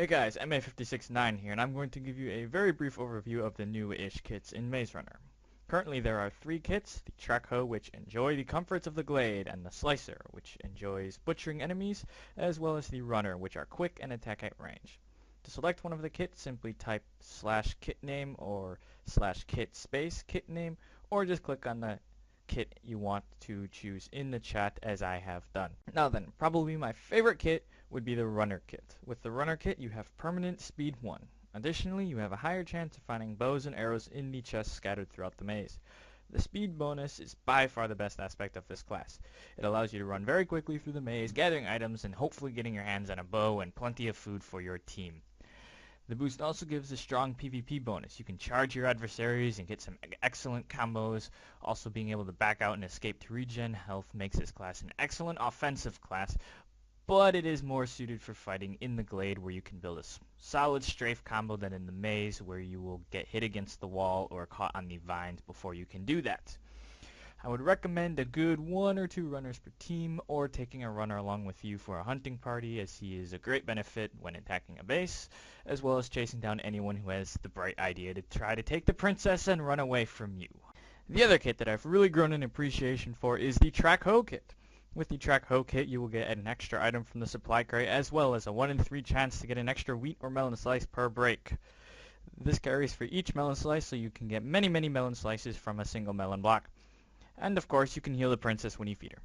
Hey guys, MA569 here, and I'm going to give you a very brief overview of the new-ish kits in Maze Runner. Currently there are three kits: the track hoe, which enjoy the comforts of the glade, and the slicer, which enjoys butchering enemies, as well as the runner, which are quick and attack at range. To select one of the kits, simply type /kit name or /kit space kit name, or just click on the kit you want to choose in the chat as I have done. Now then, probably my favorite kit would be the runner kit. With the runner kit you have permanent speed 1. Additionally, you have a higher chance of finding bows and arrows in the chests scattered throughout the maze. The speed bonus is by far the best aspect of this class. It allows you to run very quickly through the maze, gathering items and hopefully getting your hands on a bow and plenty of food for your team. The boost also gives a strong PvP bonus. You can charge your adversaries and get some excellent combos. Also, being able to back out and escape to regen health makes this class an excellent offensive class, but it is more suited for fighting in the glade, where you can build a solid strafe combo than in the maze, where you will get hit against the wall or caught on the vines before you can do that. I would recommend a good 1 or 2 runners per team, or taking a runner along with you for a hunting party, as he is a great benefit when attacking a base, as well as chasing down anyone who has the bright idea to try to take the princess and run away from you. The other kit that I've really grown in appreciation for is the track hoe kit. With the track hoe kit, you will get an extra item from the supply crate, as well as a 1 in 3 chance to get an extra wheat or melon slice per break. This carries for each melon slice, so you can get many melon slices from a single melon block. And of course, you can heal the princess when you feed her.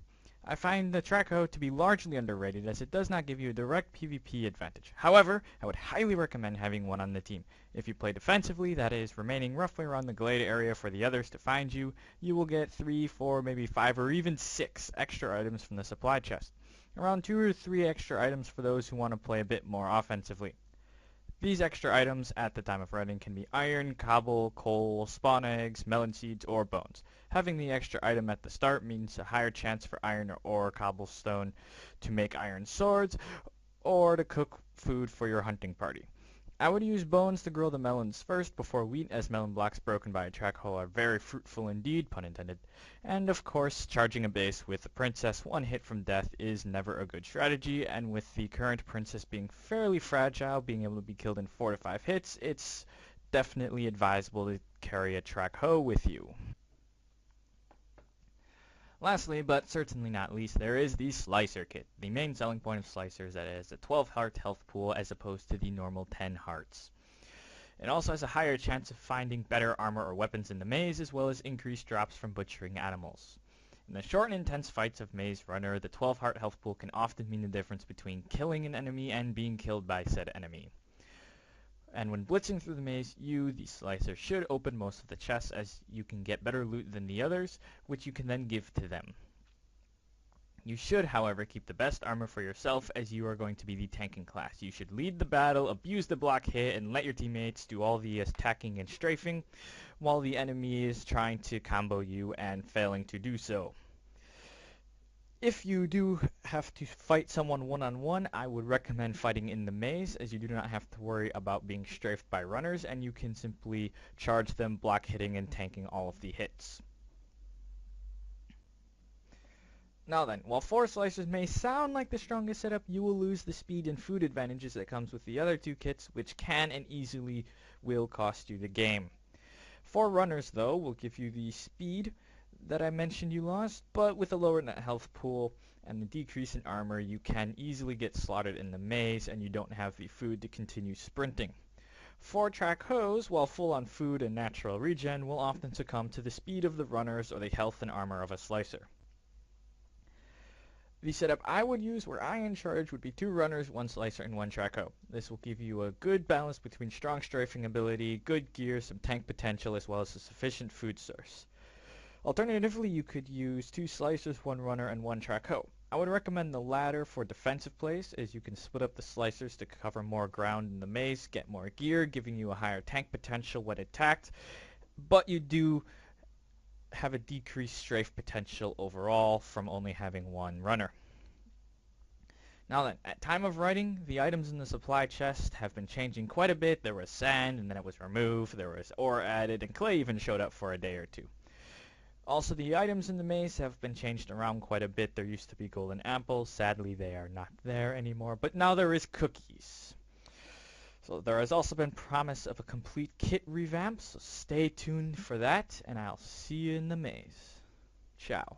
I find the track hoe to be largely underrated, as it does not give you a direct PvP advantage. However, I would highly recommend having one on the team. If you play defensively, that is, remaining roughly around the glade area for the others to find you, you will get 3, 4, maybe 5, or even 6 extra items from the supply chest. Around 2 or 3 extra items for those who want to play a bit more offensively. These extra items at the time of writing can be iron, cobble, coal, spawn eggs, melon seeds, or bones. Having the extra item at the start means a higher chance for iron or cobblestone to make iron swords, or to cook food for your hunting party. I would use bones to grow the melons first before wheat, as melon blocks broken by a track hoe are very fruitful indeed, pun intended. And of course, charging a base with the princess 1 hit from death is never a good strategy, and with the current princess being fairly fragile, being able to be killed in 4 to 5 hits, it's definitely advisable to carry a track hoe with you. Lastly, but certainly not least, there is the Slicer kit. The main selling point of Slicer is that it has a 12 heart health pool as opposed to the normal 10 hearts. It also has a higher chance of finding better armor or weapons in the maze, as well as increased drops from butchering animals. In the short and intense fights of Maze Runner, the 12 heart health pool can often mean the difference between killing an enemy and being killed by said enemy. And when blitzing through the maze, you, the Slicer, should open most of the chests, as you can get better loot than the others, which you can then give to them. You should, however, keep the best armor for yourself, as you are going to be the tanking class. You should lead the battle, abuse the block hit, and let your teammates do all the attacking and strafing, while the enemy is trying to combo you and failing to do so. If you do have to fight someone one-on-one, I would recommend fighting in the maze, as you do not have to worry about being strafed by runners, and you can simply charge them, block hitting, and tanking all of the hits. Now then, while 4 slicers may sound like the strongest setup, you will lose the speed and food advantages that comes with the other 2 kits, which can and easily will cost you the game. 4 runners, though, will give you the speed that I mentioned you lost, but with a lower net health pool and the decrease in armor, you can easily get slaughtered in the maze, and you don't have the food to continue sprinting. 4 track hoes, while full on food and natural regen, will often succumb to the speed of the runners or the health and armor of a slicer. The setup I would use were I in charge would be 2 runners, 1 slicer, and 1 track hoe. This will give you a good balance between strong strafing ability, good gear, some tank potential, as well as a sufficient food source. Alternatively, you could use 2 slicers, 1 runner, and 1 track hoe. I would recommend the latter for defensive plays, as you can split up the slicers to cover more ground in the maze, get more gear, giving you a higher tank potential when attacked, but you do have a decreased strafe potential overall from only having 1 runner. Now then, at time of writing, the items in the supply chest have been changing quite a bit. There was sand, and then it was removed, there was ore added, and clay even showed up for a day or 2. Also, the items in the maze have been changed around quite a bit. There used to be golden apples. Sadly, they are not there anymore. But now there is cookies. So there has also been promise of a complete kit revamp, so stay tuned for that, and I'll see you in the maze. Ciao.